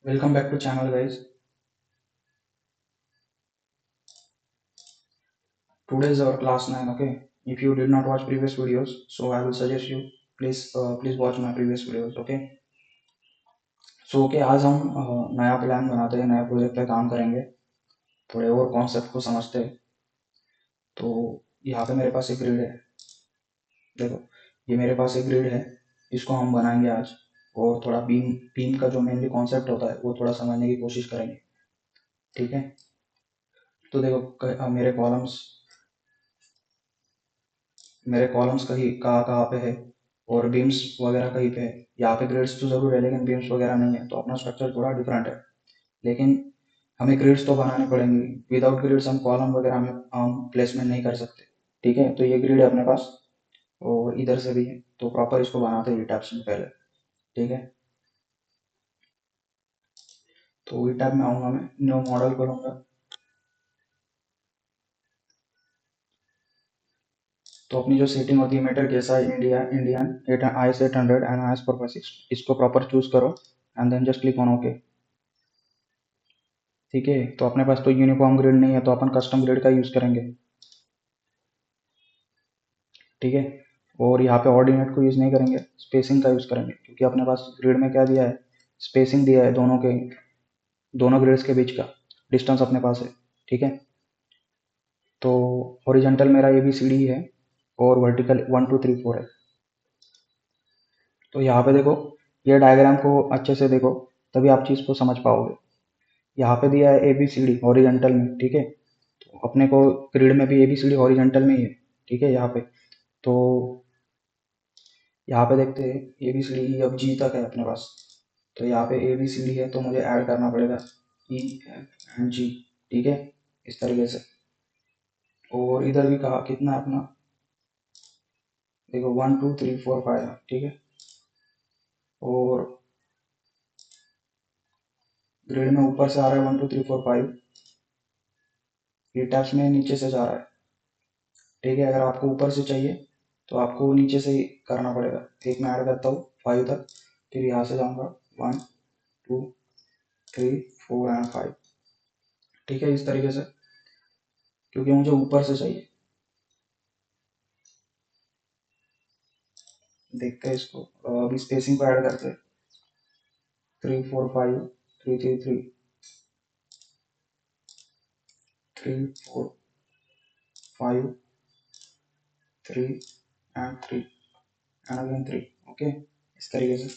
Welcome back to channel guys. Today is our class 9. Okay, if you did not watch previous videos, so I will suggest you please watch my previous videos. Okay, so okay, आज हम नया plan बनाते हैं, नया project पे काम करेंगे, थोड़े और कॉन्सेप्ट को समझते हैं। तो यहाँ पे मेरे पास एक ग्रिड है। देखो, ये मेरे पास एक ग्रिड है, इसको हम बनाएंगे आज। और थोड़ा बीम बीम का जो मेनली कॉन्सेप्ट होता है वो थोड़ा समझने की कोशिश करेंगे। ठीक है, तो देखो मेरे कॉलम्स कहीं कहाँ कहाँ पे है और बीम्स वगैरह कहीं पे है। यहाँ पे ग्रिड्स तो जरूर है लेकिन बीम्स वगैरह नहीं है, तो अपना स्ट्रक्चर थोड़ा डिफरेंट है। लेकिन हमें ग्रिड्स तो बनाने पड़ेंगे, विदाउट ग्रिड्स हम कॉलम वगैरह में हम प्लेसमेंट नहीं कर सकते। ठीक है, तो ये ग्रिड है अपने पास और इधर से भी है, तो प्रॉपर इसको बनाते हैं टैब्स में पहले। ठीक है, तो टैब में आऊँगा, मैं न्यू मॉडल करूँगा। तो अपनी जो सेटिंग होती है मीटर कैसा है, इंडियन IS 800 एंड IS 456, इसको प्रॉपर चूज करो and then just click on okay. ठीक है, तो अपने पास तो यूनिफॉर्म ग्रिड नहीं है, तो अपन कस्टम ग्रिड का यूज़ करेंगे। ठीक है, और यहाँ पे ऑर्डिनेट को यूज़ नहीं करेंगे, स्पेसिंग का यूज़ करेंगे, क्योंकि अपने पास ग्रिड में क्या दिया है, स्पेसिंग दिया है दोनों ग्रिड्स के बीच का डिस्टेंस अपने पास है। ठीक है, तो हॉरिजेंटल मेरा ABCD है और वर्टिकल 1 2 3 4 है। तो यहाँ पे देखो, ये डायग्राम को अच्छे से देखो, तभी आप चीज़ को समझ पाओगे। यहाँ पे दिया है ABCD हॉरिजेंटल में। ठीक है, तो अपने को ग्रिड में भी ABCD हॉरिजेंटल में ही है। ठीक है, यहाँ पे तो यहाँ पे देखते हैं ABCD अब G तक है अपने पास। तो यहाँ पे ABCD है, तो मुझे ऐड करना पड़ेगा EFG। ठीक है, इस तरीके से। और इधर भी कहा कितना है अपना, देखो 1 2 3 4 5। ठीक है, और ग्रिड में ऊपर से आ रहा है 1 2 3 4 5, ये टैब्स में नीचे से जा रहा है। ठीक है, अगर आपको ऊपर से चाहिए तो आपको नीचे से ही करना पड़ेगा। एक मैं ऐड करता हूँ 5 तक, फिर यहाँ से जाऊँगा 1 2 3 4 एंड 5। ठीक है, इस तरीके से, क्योंकि मुझे ऊपर से चाहिए। देखते हैं इसको, अभी स्पेसिंग को ऐड करते हैं। 3 4 5 3 3 4 5 3 एंड 3 ओके, इस तरीके से।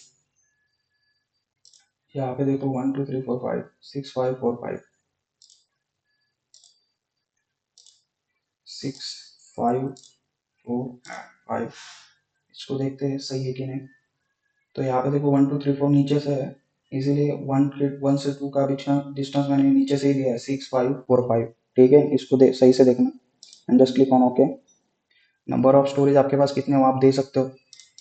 यहाँ पे देखो 1 2 3 4 5 6 5 4 5 6 5 4 5। इसको देखते हैं सही है कि नहीं। तो यहाँ पे देखो 1 2 3 4 नीचे से है, इसीलिए 1 से 2 का डिस्टेंस मैंने नीचे से ही दिया है, 6 5 4 5। ठीक है, इसको सही से देखना and just click on okay. Number of storage आपके पास कितने हो आप दे सकते हो।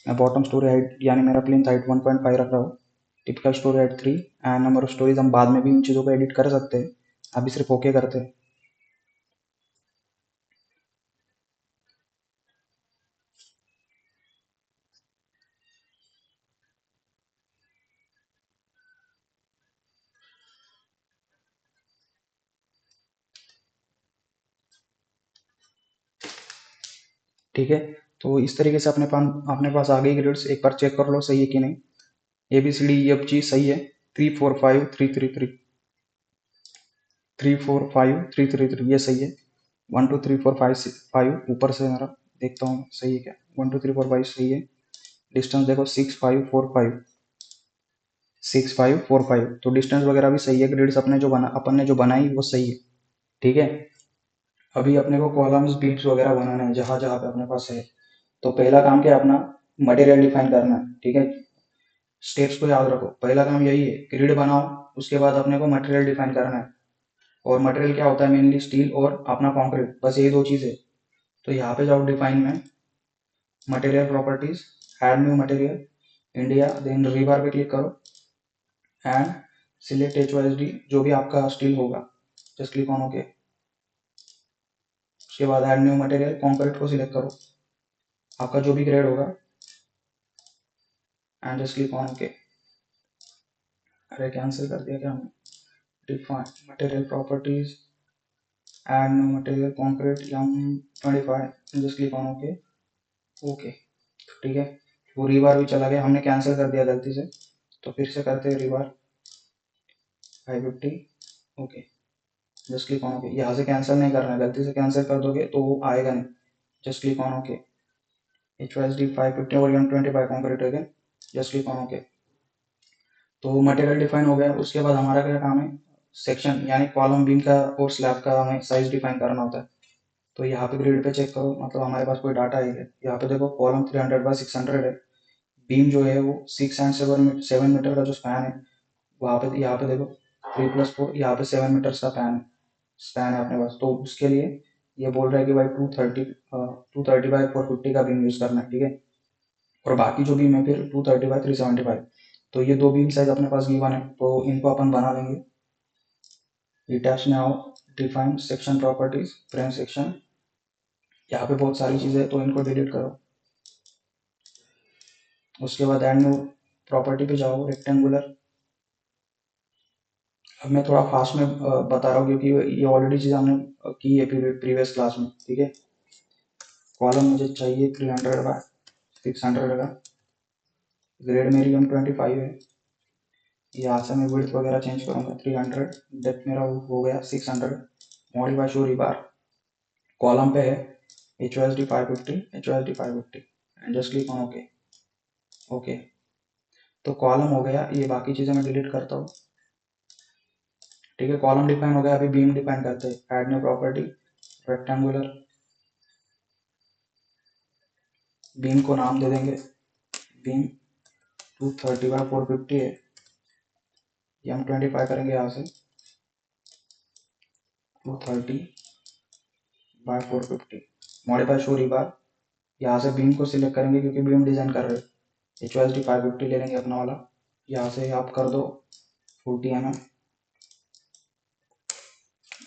मैं बॉटम स्टोरेज हाइट यानी मेरा प्लेन हाइट 1.5 रख रहा हूँ, typical storage height 3 and number of storage हम बाद में भी इन चीज़ों को एडिट कर सकते हैं, अभी सिर्फ ओके करते हैं। ठीक है, तो इस तरीके से अपने पास आ गई ग्रिड्स। एक बार चेक कर लो सही है कि नहीं। ABCD EFG सही है, 3 4 5 3 3 3 3 4 5 3 3 3 ये सही है। 1 2 3 4 5 6 5 ऊपर से मेरा देखता हूँ सही है क्या। 1 2 3 4 5 सही है। डिस्टेंस देखो 6 5 4 5 तो डिस्टेंस वगैरह भी सही है। ग्रिड्स अपन ने जो बनाई वो सही है। ठीक है, अभी अपने को कॉलम्स बीट्स वगैरह बनाना है जहाँ जहाँ पे अपने पास है। तो पहला काम क्या है अपना, मटेरियल डिफाइन करना है। ठीक है, स्टेप्स को याद रखो, पहला काम यही है, ग्रिड बनाओ, उसके बाद अपने को मटेरियल डिफाइन करना है। और मटेरियल क्या होता है, मेनली स्टील और अपना कॉन्क्रीट, बस यही दो चीज़ें। तो यहाँ पे जाओ डिफाइन में, material properties, add new material India, then rebar पे क्लिक करो एंड सिलेक्ट HOSD जो भी आपका स्टील होगा, जस्ट क्लिक ऑन ओके। उसके बाद ऐड न्यू मटेरियल कॉन्क्रीट को सिलेक्ट करो, आपका जो भी ग्रेड होगा, and just click on okay. अरे कैंसिल कर दिया क्या हमने? Define material properties, add new material concrete M25, just click on okay. Okay ठीक है, वो रीबार भी चला गया, हमने कैंसिल कर दिया गलती से, तो फिर से करते हैं rebar 550। Okay just click on okay, यहाँ से कैंसिल नहीं करना है, गलती से कैंसिल कर दोगे तो वो आएगा नहीं। Just click on okay, HYSD 550 और M25 कॉन्क्रीट है, जस्ट क्लिक ऑन ओके। तो मटेरियल डिफाइन हो गया, उसके बाद हमारा क्या काम है, सेक्शन यानी कॉलम बीम का और स्लैब का हमें साइज डिफाइन करना होता है। तो यहाँ पे ग्रिड पे चेक करो, मतलब हमारे पास कोई डाटा है क्या? यहाँ पे देखो कॉलम 300 बाय 600 है, बीम जो है वो 6 एंड 7 मीटर का जो स्पैन है, वहाँ पे यहाँ पे देखो 3+4, यहाँ पे 7 मीटर्स का स्पैन है अपने पास। तो उसके लिए ये बोल रहा है कि भाई 230 बाय 450 का बीम यूज करना है, ठीक है। और बाकी जो बीम है फिर 230 बाय 375। तो ये दो बीम साइज अपने पास गिवन है, तो इनको अपन बना लेंगे। डिटैच में आओ, define section properties, frame section, यहाँ पे बहुत सारी चीजें है तो इनको डिलीट करो। उसके बाद एड न्यू प्रॉपर्टी पे जाओ, रेक्टेंगुलर। अब मैं थोड़ा फास्ट में बता रहा हूँ क्योंकि ये ऑलरेडी चीज़ हमने की है प्रीवियस क्लास में, ठीक है। कॉलम मुझे चाहिए 300 बाय 600 का, ग्रेड मेरी M25 है, यहाँ से मैं विड्थ वगैरह चेंज करूँगा 300, डेप्थ मेरा हो गया 600, मॉडिफाई शो रिबार, कॉलम पे है HOSD 550, HOSD 550 and just click on okay. Okay तो कॉलम हो गया, ये बाकी चीज़ें मैं डिलीट करता हूँ, ठीक है। कॉलम डिफाइन हो गया, अभी बीम डिफाइन करते हैं। Add new property, rectangular, beam को नाम दे देंगे, बीम 230 बाय 450 है, M25 करेंगे यहाँ से 230 बाय 450, मॉडिफाई शो रिबार, यहाँ से बीम को सिलेक्ट करेंगे क्योंकि बीम डिजाइन कर रहे हैं, HOSD 550 ले लेंगे अपना वाला, यहाँ से आप कर दो 40 mm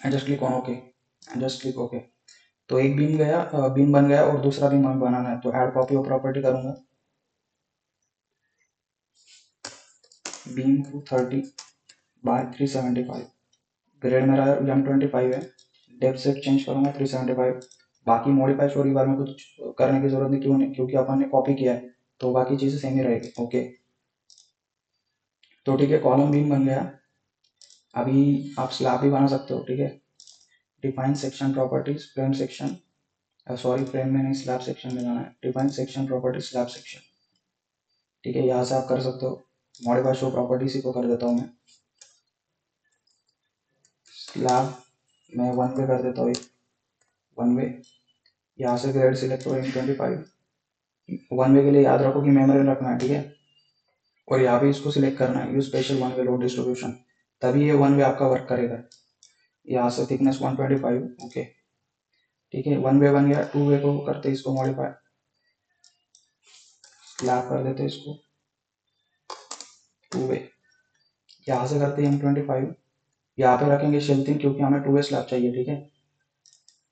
and just click on okay, and just click okay. तो एक बीम गया, बीम बन गया और दूसरा बीम हमें बनाना है, तो ऐड कॉपी ऑफ प्रॉपर्टी करूंगा, बीम 230 बाय 375, ग्रेड मेरा M25 है, डेप्थ से चेंज करूंगा 375। बाकी मॉडिफाई स्टोरी बार में कुछ करने की जरूरत नहीं, क्यों नहीं, क्योंकि अपन ने कॉपी किया है तो बाकी चीजें सेम ही रहेगी। ओके तो ठीक है, कॉलम बीम बन गया, अभी आप स्लैब भी बना सकते हो, ठीक है। Define section properties, frame section, sorry frame में नहीं स्लैब सेक्शन में जाना है, define section properties slab section, ठीक है, यहाँ से आप कर सकते हो। मॉडिफाई शो प्रॉपर्टीज को कर देता हूँ मैं, स्लैब मैं 1 पे कर देता हूँ, 1 वे, यहाँ से ग्रेड सिलेक्ट करो M25, 1 वे के लिए याद रखो कि मेमोरी रखना है, ठीक है। और यहाँ पे इसको सिलेक्ट करना है, यूज स्पेशल 1 वे लोड डिस्ट्रीब्यूशन, तभी ये 1 वे आपका वर्क करेगा। यहाँ से थिकनेस 125, ओके ठीक है, 1 वे बन गया। 2 वे को करते इसको मॉडिफाई, स्लैब कर देते इसको 2 वे, यहाँ से करते हैं M25, यहाँ पे रखेंगे शेल्थिंग क्योंकि हमें 2 वे स्लैब चाहिए, ठीक है।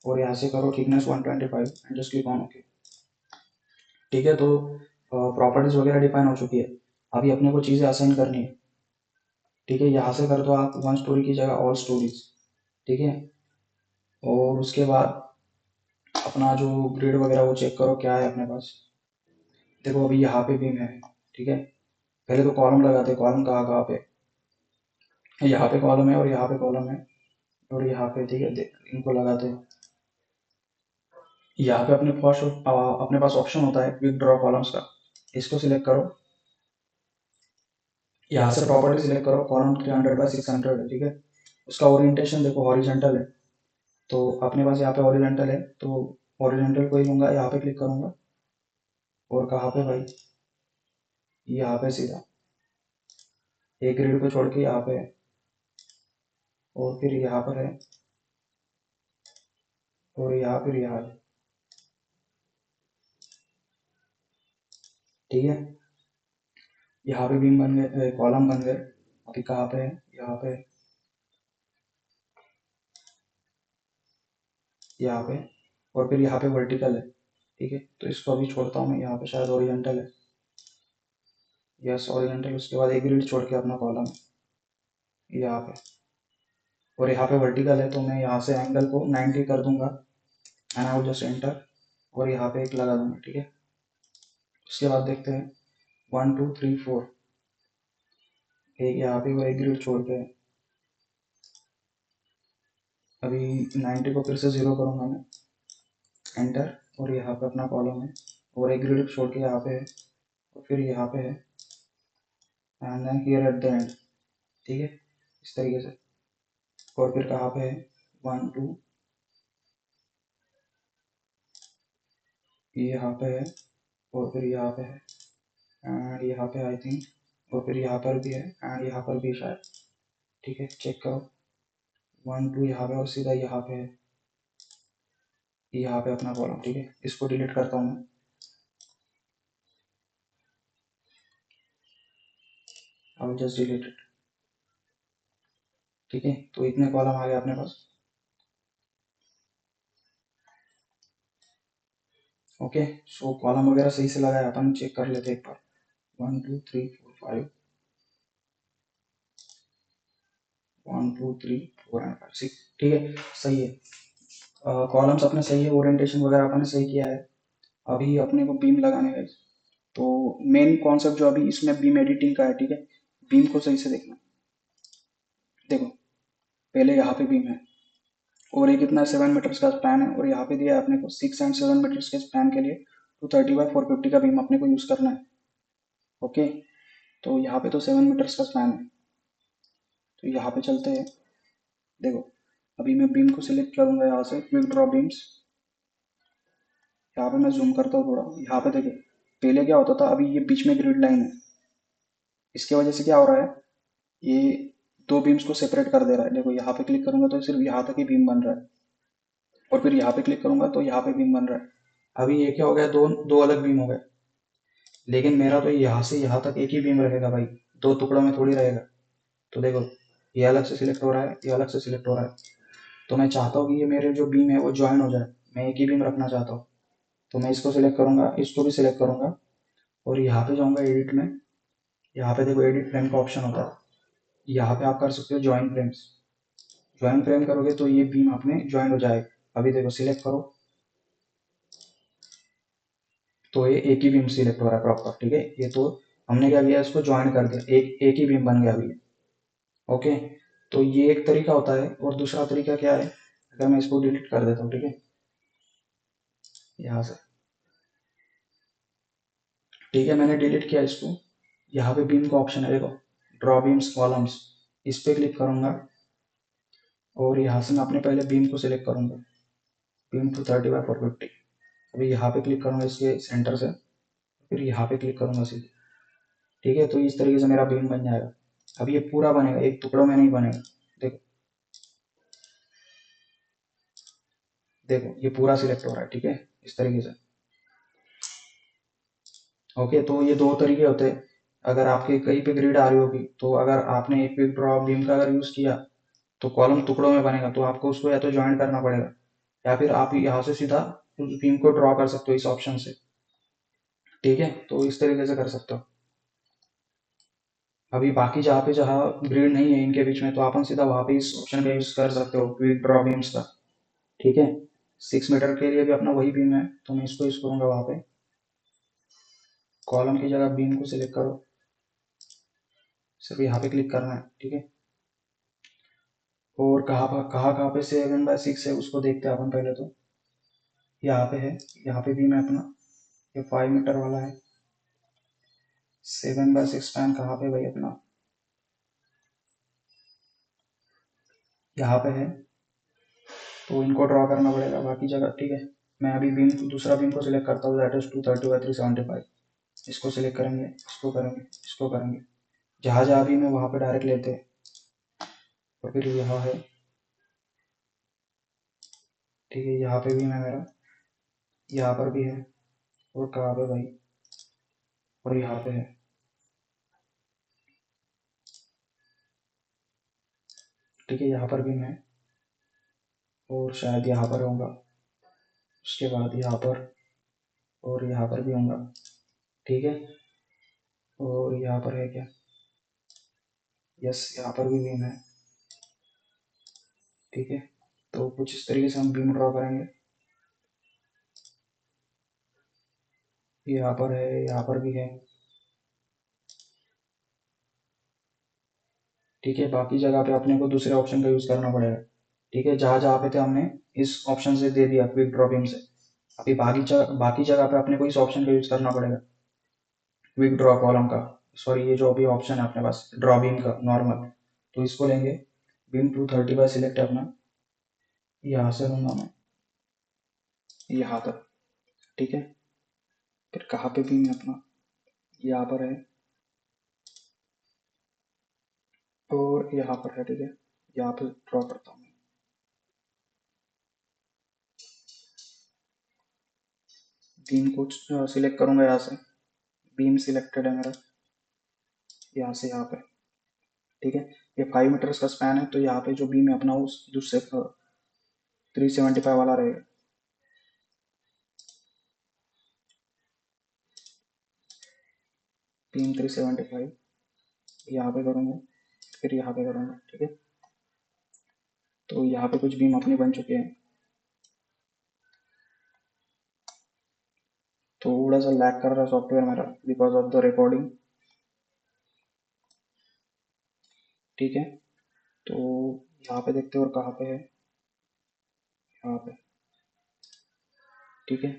और यहाँ से करो thickness 125 and just click on okay, ठीक है। तो प्रॉपर्टीज वगैरह डिफाइन हो चुकी है, अभी अपने को चीज़ें असाइन करनी है, ठीक है। यहाँ से कर दो आप 1 स्टोरी की जगह ऑल स्टोरीज, ठीक है। और उसके बाद अपना जो ग्रिड वगैरह वो चेक करो क्या है अपने पास, देखो अभी यहाँ पे बीम है, ठीक है। पहले तो कॉलम लगाते, कॉलम कहाँ कहाँ पे, यहाँ पे कॉलम है और यहाँ पे कॉलम है और यहाँ पे, ठीक है, इनको लगाते हैं। यहाँ पे अपने पास ऑप्शन होता है क्विक ड्रॉ कॉलम्स का, इसको सिलेक्ट करो, यहाँ से प्रॉपर्टी सिलेक्ट करो, कॉलम 300 बाय 600 है, ठीक है। उसका ओरिएंटेशन देखो हॉरिजेंटल है, तो अपने पास यहाँ पे हॉरिजेंटल है, तो हॉरिजेंटल को ही लूंगा, यहाँ पे क्लिक करूंगा और कहाँ पे भाई, यहाँ पे सीधा एक ग्रिड को छोड़ के यहाँ पे है और फिर यहाँ पर है और यहाँ फिर यहाँ है, ठीक है। यहाँ पे बीम बन गए, कॉलम बन गए, अभी कहाँ पे है, यहाँ पे, यहाँ पे, और फिर यहाँ पे वर्टिकल है, ठीक है। तो इसको अभी छोड़ता हूँ मैं, यहाँ पे शायद ओरिजेंटल है, यस ओरिजेंटल। उसके बाद एक ग्रिड छोड़ के अपना कॉलम, यहाँ पे, और यहाँ पे वर्टिकल है तो मैं यहाँ से एंगल को 90 कर दूंगा and I will just enter, और यहाँ पे एक लगा दूंगा। ठीक है, उसके बाद देखते हैं 1 2 3 4, एक यहाँ पे और एक ग्रिड छोड़ के, अभी 90 को फिर से 0 करूंगा मैं, एंटर, और यहाँ पे अपना कॉलम है, और एक ग्रिड छोड़ के यहाँ पे है, और फिर यहाँ पे है and then here at the end. ठीक है, इस तरीके से, और फिर कहाँ पे है 1 2, ये यहाँ पे है, और फिर यहाँ पे है एंड यहाँ पे आई थिंक, और फिर यहाँ पर भी है एंड यहाँ पर भी शायद। ठीक है, चेक करो 1 2 यहाँ पे, और सीधा यहाँ पे है, यहाँ पे अपना कॉलम। ठीक है, इसको डिलीट करता हूँ मैं, आई विल जस्ट डिलीट इट। ठीक है, तो इतने कॉलम आ गए अपने पास। ओके, सो कॉलम वगैरह सही से लगाया, अपन चेक कर लेते एक बार। 1 2 3 4 5, 1 2 3 4 एंड 5 6। ठीक है, सही है, कॉलम्स अपने सही है, ओरिएंटेशन वगैरह अपने सही किया है। अभी अपने को बीम लगाने का, तो मेन कॉन्सेप्ट जो अभी इसमें बीम एडिटिंग का है। ठीक है, बीम को सही से देखना, देखो पहले यहाँ पे बीम है, और ये कितना 7 मीटर्स का स्पैन है, और यहाँ पे दिया है अपने को 6 एंड 7 मीटर्स के स्पैन के लिए 230/450 का बीम अपने को यूज करना है। ओके, तो यहाँ पे तो 7 मीटर्स का स्पैन है, तो यहाँ पे चलते हैं। देखो, अभी मैं बीम को सिलेक्ट करूंगा यहाँ से, क्विक ड्रॉ बीम्स, यहाँ पे मैं जूम करता हूँ थोड़ा। यहाँ पे देखो, पहले क्या होता था, अभी ये बीच में ग्रिड लाइन है, इसके वजह से क्या हो रहा है, ये दो बीम्स को सेपरेट कर दे रहा है। देखो यहाँ पे क्लिक करूंगा तो सिर्फ यहाँ तक ही बीम बन रहा है, और फिर यहाँ पे क्लिक करूंगा तो यहाँ पे बीम बन रहा है। अभी ये क्या हो गया, दो दो अलग बीम हो गए, लेकिन मेरा तो यहाँ से यहाँ तक एक ही बीम रहेगा भाई, दो टुकड़ों में थोड़ी रहेगा। तो देखो, ये अलग से सिलेक्ट हो रहा है, ये अलग से सिलेक्ट हो रहा है, तो मैं चाहता हूँ कि ये मेरे जो बीम है वो ज्वाइन हो जाए, मैं एक ही बीम रखना चाहता हूँ। तो मैं इसको सिलेक्ट करूंगा, इसको भी सिलेक्ट करूंगा, और यहाँ पे जाऊंगा एडिट में। यहाँ पे देखो एडिट फ्रेम का ऑप्शन होता है, यहाँ पे आप कर सकते हो ज्वाइन फ्रेम्स। ज्वाइन फ्रेम करोगे तो ये बीम आपने ज्वाइन हो जाएगा। अभी देखो सिलेक्ट करो, तो ये एक ही बीम सिलेक्ट हो रहा है प्रॉपर। ठीक है, ये तो हमने क्या किया, इसको ज्वाइन कर दिया, एक एक ही बीम बन गया अभी। ओके, तो ये एक तरीका होता है, और दूसरा तरीका क्या है, अगर मैं इसको डिलीट कर देता हूँ। ठीक है, यहाँ से, ठीक है मैंने डिलीट किया इसको। यहाँ पे बीम का ऑप्शन है, देखो ड्रॉ बीम्स कॉलम्स, इस पे क्लिक करूंगा, और यहाँ से मैं अपने पहले बीम को सिलेक्ट करूंगा, बीम 230/450। अभी यहाँ पे क्लिक करूंगा इसके सेंटर से, फिर यहाँ पे क्लिक करूंगा सीधे। ठीक है, तो इस तरीके से मेरा बीम बन जाएगा। अब ये पूरा बनेगा, एक टुकड़ों में नहीं बनेगा। देखो, देखो ये पूरा सिलेक्ट हो रहा है। ठीक है, इस तरीके से। ओके, तो ये दो तरीके होते हैं। अगर आपके कहीं पे ग्रिड आ रही होगी, तो अगर आपने एक क्विक ड्रॉ बीम का अगर यूज किया, तो कॉलम टुकड़ों में बनेगा, तो आपको उसको या तो ज्वाइन करना पड़ेगा, या फिर आप यहाँ से सीधा उस बीम को ड्रॉ कर सकते हो इस ऑप्शन से। ठीक है, तो इस तरीके से कर सकते हो। अभी बाकी जहाँ पे जहाँ ग्रिड नहीं है इनके बीच में, तो अपन सीधा वहाँ पे इस ऑप्शन का यूज कर सकते हो, क्विक ड्रॉ बीम्स का। ठीक है, 6 मीटर के लिए भी अपना वही बीम है, तो मैं इसको यूज करूंगा वहाँ पे। कॉलम की जगह बीम को सिलेक्ट करो, सिर्फ यहाँ पे क्लिक करना है। ठीक है, और कहाँ कहाँ पे 7/6 है उसको देखते हैं अपन पहले तो। यहाँ पे है, यहाँ पे बीम है अपना, ये 5 मीटर वाला है। 7/6 स्पैन कहाँ पे भाई अपना, यहाँ पे है, तो इनको ड्रॉ करना पड़ेगा बाकी जगह। ठीक है, मैं अभी बीम दूसरा बीम को सिलेक्ट करता हूँ, दैट इज 230/375। इसको सिलेक्ट करेंगे, इसको करेंगे, इसको करेंगे, जहाँ जहाँ भी मैं वहाँ पे डायरेक्ट लेते हैं। और फिर यहाँ है, ठीक है यहाँ पे भी है मेरा, यहाँ पर भी है, और कहाँ पे भाई, और यहाँ पे है। ठीक है, यहाँ पर भी मैं, और शायद यहाँ पर होऊंगा, उसके बाद यहाँ पर, और यहाँ पर भी होऊंगा। ठीक है, और यहाँ पर है क्या, यस, यहाँ पर भी बीम है। ठीक है, तो कुछ इस तरीके से हम बीम ड्रॉ करेंगे। यहाँ पर है, यहाँ पर भी है। ठीक है, बाकी जगह पे अपने को दूसरे ऑप्शन का यूज करना पड़ेगा। ठीक है, जहां जहां पे थे हमने इस ऑप्शन से दे दिया क्विक ड्रॉ बीम से, अभी बाकी जगह पे अपने को इस ऑप्शन का यूज करना पड़ेगा, क्विक ड्रॉ कॉलम का। सॉरी, ये जो अभी ऑप्शन है अपने पास ड्रॉ बीम का नॉर्मल, तो इसको लेंगे। बीम 230 का सिलेक्ट है अपना, यहाँ से लूंगा मैं यहाँ तक। ठीक है, फिर कहाँ पे बीम है अपना, यहाँ पर है और यहाँ पर है। ठीक है, यहाँ पे ड्रॉ करता हूँ मैं। बीम को सिलेक्ट करूंगा यहाँ से, बीम सिलेक्टेड है मेरा, यहाँ से यहाँ पे। ठीक है, ये 5 मीटर्स का स्पैन है, तो यहाँ पे जो बीम है अपना उस दूसरे 375 वाला रहेगा। बीम 375 यहाँ पे करूँगा, फिर यहाँ पे करूँगा। ठीक है, तो यहाँ पे कुछ बीम अपने बन चुके हैं। थोड़ा सा लैग कर रहा है सॉफ्टवेयर मेरा बिकॉज ऑफ द रिकॉर्डिंग। ठीक है, तो यहाँ पे देखते हैं और कहाँ पे है, यहाँ पे। ठीक है,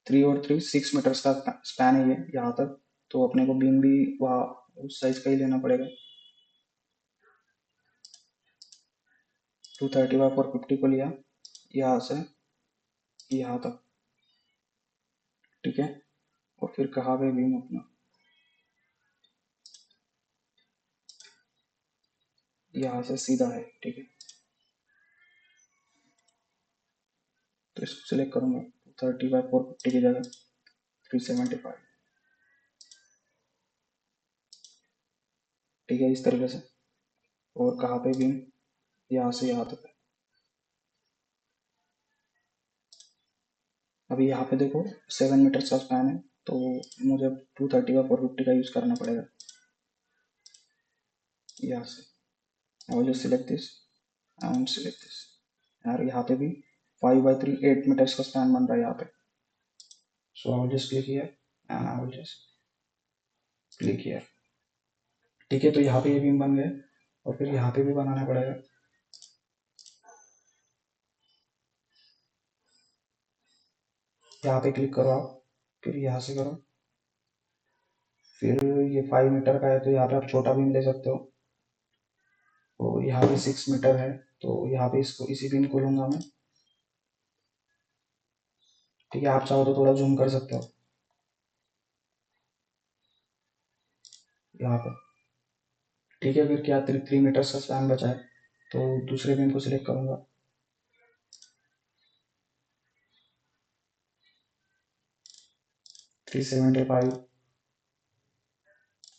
3 और 3 6 मीटर्स का स्पैन है ये यहाँ तक, तो अपने को बीम भी वहाँ उस साइज का ही लेना पड़ेगा। 230 बाय 450 को लिया यहाँ से यहाँ तक। ठीक है, और फिर कहाँ पे बीम अपना, यहाँ से सीधा है। ठीक है, तो इसको सिलेक्ट करूंगा 230 बाय 450 की जगह 375। ठीक है, इस तरीके से। और कहाँ पे बीम, यहाँ से यहाँ तक है। अभी यहाँ पे देखो 7 मीटर का स्पैन है, तो मुझे 230 बाय 450 का यूज करना पड़ेगा यहाँ से। I will select this and select this. यार यहाँ पे भी 5 बाय 3 8 मीटर्स का स्पैन बन रहा है यहाँ पे। So I will just click here and I will just click here. ठीक है, तो यहाँ पे ये बीम बन गए, और फिर यहाँ पे भी बनाना पड़ेगा। यहाँ पे क्लिक करो आप, फिर यहाँ से करो, फिर ये 5 मीटर का है तो यहाँ पे आप छोटा बीम ले सकते हो। तो यहाँ पे 6 मीटर है, तो यहाँ पे इसको इसी बीम को लूंगा मैं। ठीक है, आप चाहो तो थोड़ा जूम कर सकते हो यहाँ पे। ठीक है, फिर क्या 3 मीटर का स्पैन बचा है, तो दूसरे बीम को सिलेक्ट करूंगा। थ्री सेवेंटी फाइव,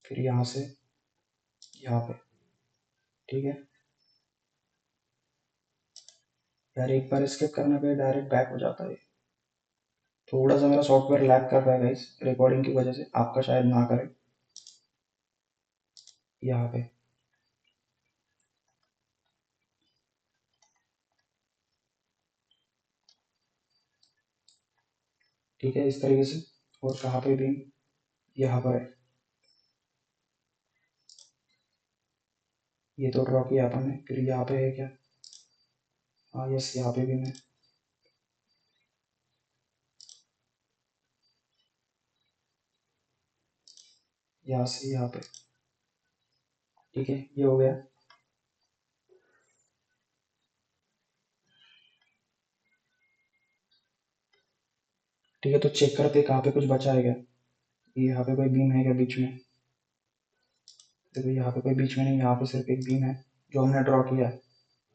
फिर यहाँ से यहाँ पे। ठीक है यार, एक बार स्किप करने पे डायरेक्ट बैक हो जाता है। थोड़ा सा मेरा सॉफ्टवेयर लैग कर रहा है इस रिकॉर्डिंग की वजह से, आपका शायद ना करे। यहाँ पे ठीक है, इस तरीके से। और कहाँ पे भी, यहाँ पर है। ये तो ड्रॉ किया अपन ने, फिर यहाँ पे है क्या, हाँ यस, यहाँ पे भी मैं यहाँ से यहाँ पे। ठीक है, ये हो गया। ठीक है, तो चेक करते कहाँ पे कुछ बचा है क्या, यहाँ पे कोई बीम है क्या बीच में। देखो यहाँ पे कोई बीच में नहीं, यहाँ पे सिर्फ एक बीम है जो हमने ड्रॉ किया है।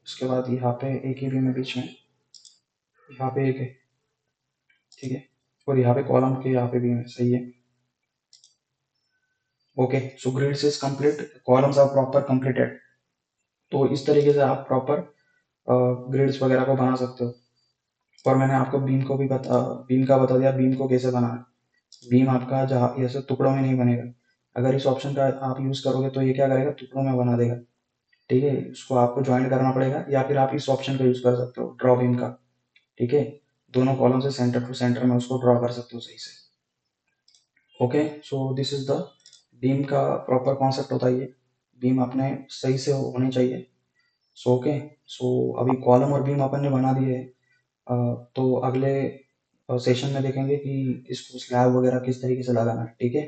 उसके बाद यहाँ पे एक ही बीम है बीच में, यहाँ पे एक है। ठीक है, और यहाँ पे कॉलम के यहाँ पे बीम है, सही है। Okay, so grids is complete, columns are proper completed. तो इस तरीके से आप प्रॉपर ग्रिड्स वगैरह को बना सकते हो। और मैंने आपको बीम का बता दिया बीम को कैसे बनाना है। बीम आपका जहाँ ऐसे टुकड़ों में नहीं बनेगा, अगर इस ऑप्शन का आप यूज़ करोगे तो ये क्या करेगा, टुकड़ों में बना देगा। ठीक है, उसको आपको ज्वाइन करना पड़ेगा, या फिर आप इस ऑप्शन का यूज़ कर सकते हो, ड्रॉ बीम का। ठीक है, दोनों कॉलम से सेंटर टू सेंटर में उसको ड्रॉ कर सकते हो सही से। Okay, so this is the beam का प्रॉपर कॉन्सेप्ट होता है ये। बीम अपने सही से होने चाहिए। सो ओके, सो अभी कॉलम और बीम अपन ने बना दिए हैं। तो अगले सेशन में देखेंगे कि इसको स्लैब वगैरह किस तरीके से लगाना है। ठीक है।